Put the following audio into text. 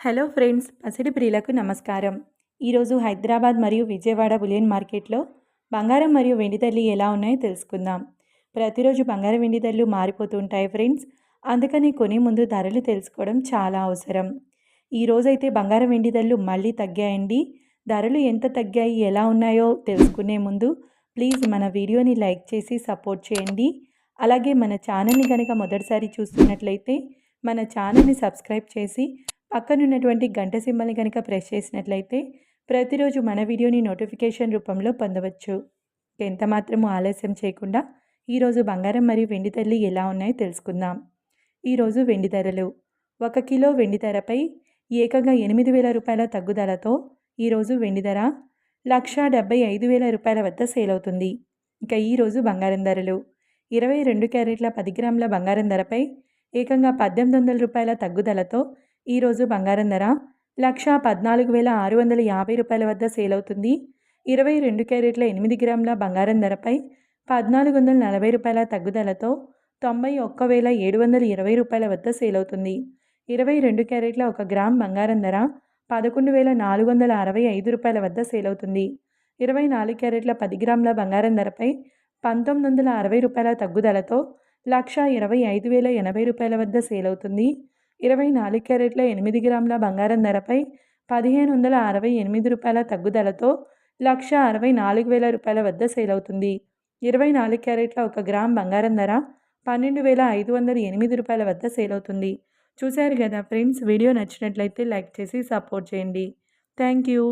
Hello friends, పసిడి ప్రియులకు నమస్కారం. ఈరోజు హైదరాబాద్ మరియు విజయవాడ బులియన్ మార్కెట్లో బంగారం మరియు వెండి ధరలు ఎలా ఉన్నాయో తెలుసుకుందాం. ప్రతిరోజు బంగారం వెండి ధరలు మారిపోతూ ఉంటాయి ఫ్రెండ్స్. అందుకని కొనే ముందు ధరలు తెలుసుకోవడం చాలా అవసరం. ఈరోజైతే బంగారం వెండి ధరలు మళ్ళీ తగ్గాయండి. ధరలు ఎంత తగ్గాయి, ఎలా ఉన్నాయో తెలుసుకునే ముందు ప్లీజ్ మన వీడియోని లైక్ చేసి సపోర్ట్ చేయండి. అలాగే మన ఛానల్ని కనుక మొదటిసారి చూస్తున్నట్లయితే మన ఛానల్ని సబ్స్క్రైబ్ చేసి పక్కనున్నటువంటి గంట సింబల్ని కనుక ప్రెస్ చేసినట్లయితే ప్రతిరోజు మన వీడియోని నోటిఫికేషన్ రూపంలో పొందవచ్చు. ఎంత మాత్రము ఆలస్యం చేయకుండా ఈరోజు బంగారం మరియు వెండి ధరలు ఎలా ఉన్నాయో తెలుసుకుందాం. ఈరోజు వెండి ధరలు 1 కిలో వెండి ధరపై ఏకంగా 8,000 రూపాయల తగ్గుదలతో ఈరోజు వెండి ధర 1,75,000 రూపాయల వద్ద సేల్ అవుతుంది. ఇక ఈరోజు బంగారం ధరలు 22 క్యారెట్ల 10 గ్రాముల బంగారం ధరపై ఏకంగా 1,800 రూపాయల తగ్గుదలతో ఈరోజు బంగారం ధర 1,14,650 రూపాయల వద్ద సేల్ అవుతుంది. 22 క్యారెట్ల 8 గ్రాముల బంగారం ధరపై 1,440 రూపాయల తగ్గుదలతో 91,720 రూపాయల వద్ద సేల్ అవుతుంది. 22 క్యారెట్ల 1 గ్రామ్ బంగారం ధర 11,465 రూపాయల వద్ద సేల్ అవుతుంది. 24 క్యారెట్ల 10 గ్రాముల బంగారం ధరపై 1,960 రూపాయల తగ్గుదలతో 1,25,080 రూపాయల వద్ద సేల్ అవుతుంది. 24 క్యారెట్ల 8 గ్రాముల బంగారం ధరపై 1,568 రూపాయల తగ్గుదలతో 1,64,000 రూపాయల వద్ద సేల్ అవుతుంది. 24 క్యారెట్ల 1 గ్రామ్ బంగారం ధర 12,508 రూపాయల వద్ద సేల్ అవుతుంది. చూశారు కదా ఫ్రెండ్స్, వీడియో నచ్చినట్లయితే లైక్ చేసి సపోర్ట్ చేయండి. Thank you.